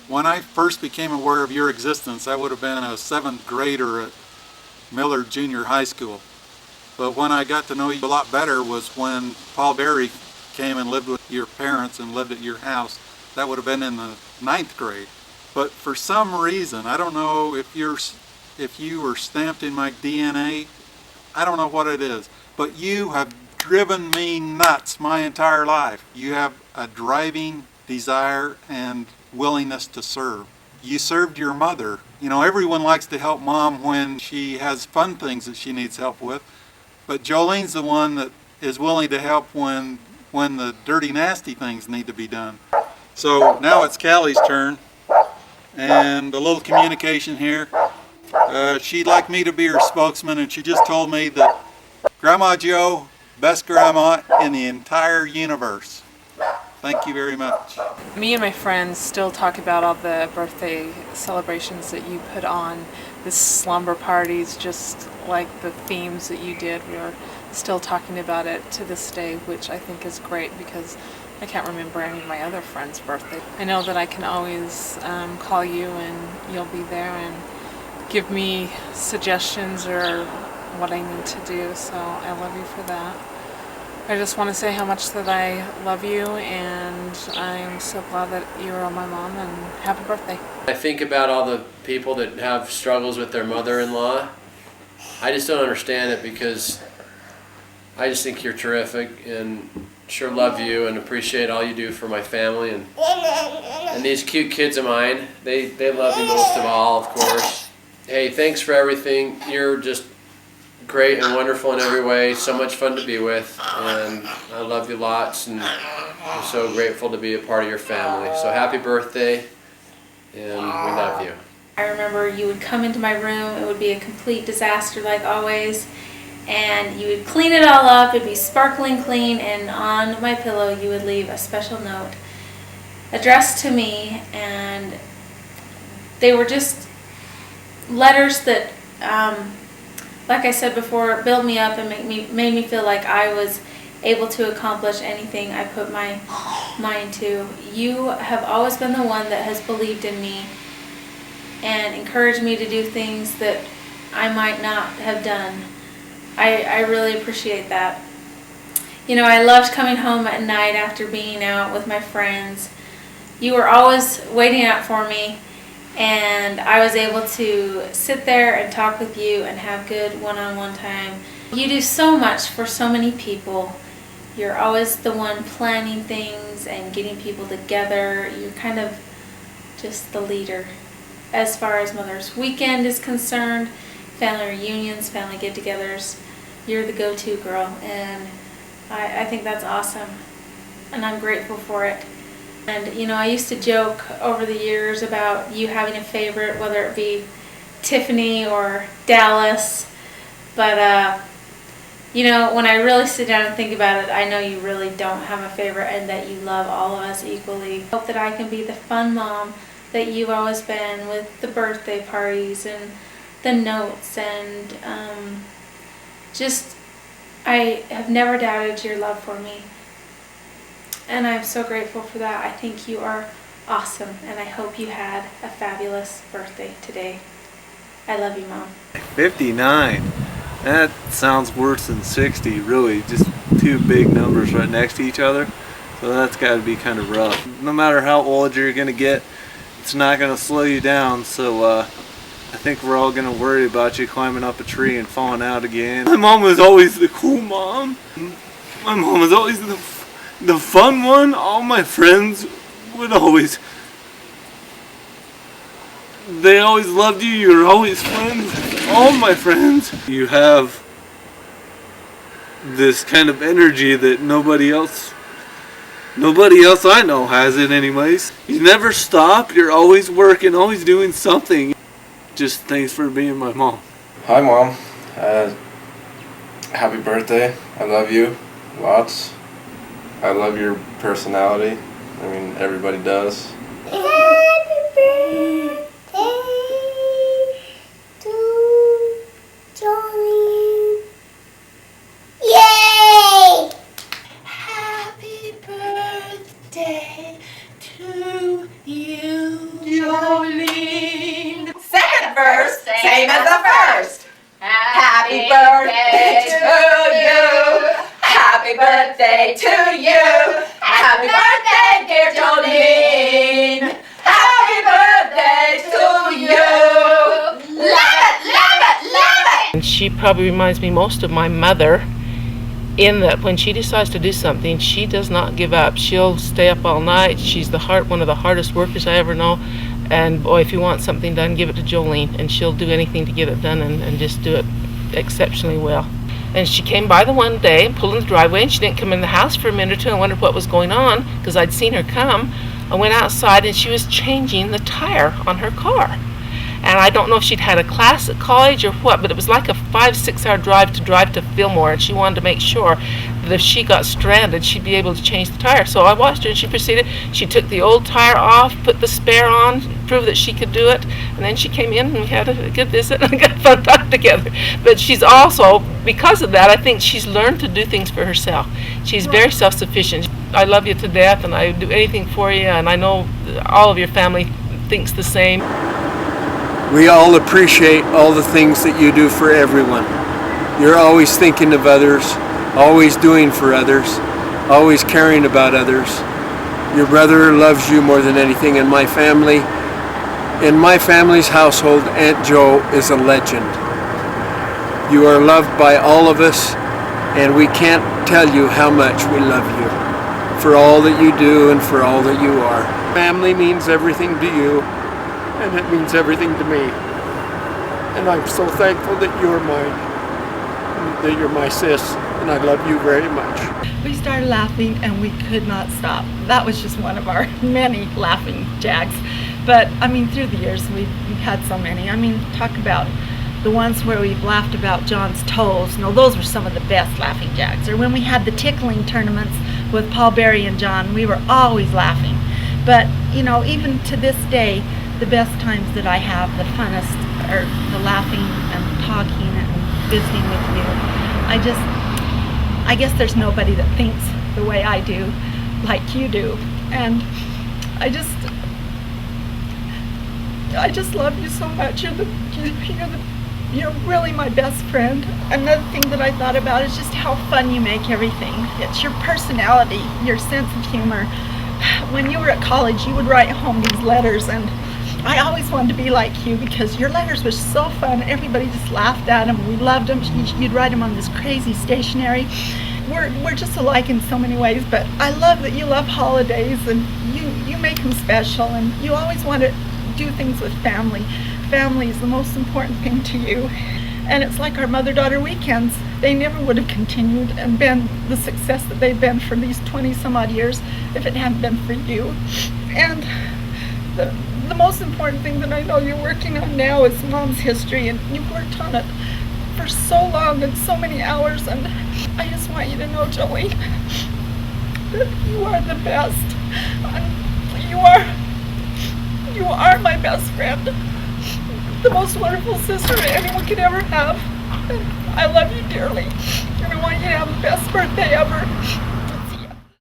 When I first became aware of your existence, I would have been a 7th grader at Miller Junior High School. But when I got to know you a lot better was when Paul Berry came and lived with your parents and lived at your house. That would have been in the 9th grade. But for some reason, I don't know if you were stamped in my DNA, I don't know what it is, but you have driven me nuts my entire life. You have a driving desire and willingness to serve. You served your mother. You know, everyone likes to help mom when she has fun things that she needs help with, but Jolene's the one that is willing to help when the dirty, nasty things need to be done. So now it's Callie's turn, and a little communication here. She'd like me to be her spokesman, and she just told me that Grandma Joe, best grandma in the entire universe. Thank you very much. Me and my friends still talk about all the birthday celebrations that you put on, the slumber parties, just like the themes that you did. We are still talking about it to this day, which I think is great because I can't remember any of my other friends' birthday. I know that I can always call you and you'll be there and give me suggestions or what I need to do, so I love you for that. I just want to say how much that I love you, and I'm so glad that you are my mom, and happy birthday. I think about all the people that have struggles with their mother-in-law. I just don't understand it because I just think you're terrific and sure love you and appreciate all you do for my family and these cute kids of mine. They love you most of all, of course. Hey, thanks for everything. You're just great and wonderful in every way. So much fun to be with, and I love you lots, and I'm so grateful to be a part of your family. So happy birthday, and we love you. I remember you would come into my room, it would be a complete disaster like always, and you would clean it all up, it'd be sparkling clean, and on my pillow you would leave a special note addressed to me, and they were just letters that like I said before, built me up and made me feel like I was able to accomplish anything I put my mind to. You have always been the one that has believed in me and encouraged me to do things that I might not have done. I really appreciate that. You know, I loved coming home at night after being out with my friends. You were always waiting out for me, and I was able to sit there and talk with you and have good one-on-one time. You do so much for so many people. You're always the one planning things and getting people together. You're kind of just the leader. As far as Mother's Weekend is concerned, family reunions, family get-togethers, you're the go-to girl, and I think that's awesome, and I'm grateful for it. And you know, I used to joke over the years about you having a favorite, whether it be Tiffany or Dallas, but you know, when I really sit down and think about it, I know you really don't have a favorite and that you love all of us equally. I hope that I can be the fun mom that you've always been, with the birthday parties and the notes, and just I have never doubted your love for me. And I'm so grateful for that. I think you are awesome, and I hope you had a fabulous birthday today. I love you, Mom. 59. That sounds worse than 60, really. Just two big numbers right next to each other. So that's got to be kind of rough. No matter how old you're going to get, it's not going to slow you down. So I think we're all going to worry about you climbing up a tree and falling out again. My mom was always the cool mom. My mom was always the fun one. All my friends would always, they always loved you. You were always friends. All my friends. You have this kind of energy that nobody else I know has it anyways. You never stop. You're always working, always doing something. Just thanks for being my mom. Hi, Mom. Happy birthday. I love you lots. I love your personality. I mean, everybody does. Happy birthday to Jolene. Yay! Happy birthday to you. Jolene. Second verse, same as the first. Happy birthday to you. Happy birthday to you. Happy birthday, dear Jolene. Happy birthday to you. Love it, love it, love it. And she probably reminds me most of my mother in that when she decides to do something, she does not give up. She'll stay up all night. She's one of the hardest workers I ever know. And boy, if you want something done, give it to Jolene, and she'll do anything to get it done and just do it exceptionally well. And she came by the one day and pulled in the driveway, and she didn't come in the house for a minute or two. I wondered what was going on because I'd seen her come. I went outside and she was changing the tire on her car. And I don't know if she'd had a class at college or what, but it was like a 5-6 hour drive to Fillmore, and she wanted to make sure that if she got stranded, she'd be able to change the tire. So I watched her, and she proceeded. She took the old tire off, put the spare on, proved that she could do it, and then she came in and we had a good visit and got a fun time together. But she's also, because of that, I think she's learned to do things for herself. She's very self-sufficient. I love you to death, and I would do anything for you, and I know all of your family thinks the same. We all appreciate all the things that you do for everyone. You're always thinking of others, always doing for others, always caring about others. Your brother loves you more than anything. In my family's household, Aunt Jo is a legend. You are loved by all of us, and we can't tell you how much we love you for all that you do and for all that you are. Family means everything to you, and it means everything to me. And I'm so thankful that you're mine, that you're my sis, and I love you very much. We started laughing and we could not stop. That was just one of our many laughing jags. But I mean, through the years, we've had so many. I mean, talk about the ones where we've laughed about John's toes. No, those were some of the best laughing jags. Or when we had the tickling tournaments with Paul Berry and John, we were always laughing. But, you know, even to this day, the best times that I have, the funnest, are the laughing and talking and visiting with you. I guess there's nobody that thinks the way I do, like you do. And I just love you so much. You're really my best friend. Another thing that I thought about is just how fun you make everything. It's your personality, your sense of humor. When you were at college, you would write home these letters, and I always wanted to be like you because your letters were so fun. Everybody just laughed at them. We loved them. You'd write them on this crazy stationery. We're just alike in so many ways, but I love that you love holidays and you make them special, and you always want to do things with family. Family is the most important thing to you. And it's like our mother-daughter weekends. They never would have continued and been the success that they've been for these 20 some odd years if it hadn't been for you. And the most important thing that I know you're working on now is Mom's history, and you've worked on it for so long and so many hours, and I just want you to know, Jolene, that you are the best. You are my best friend, the most wonderful sister anyone could ever have, and I love you dearly, and I want you to have the best birthday ever.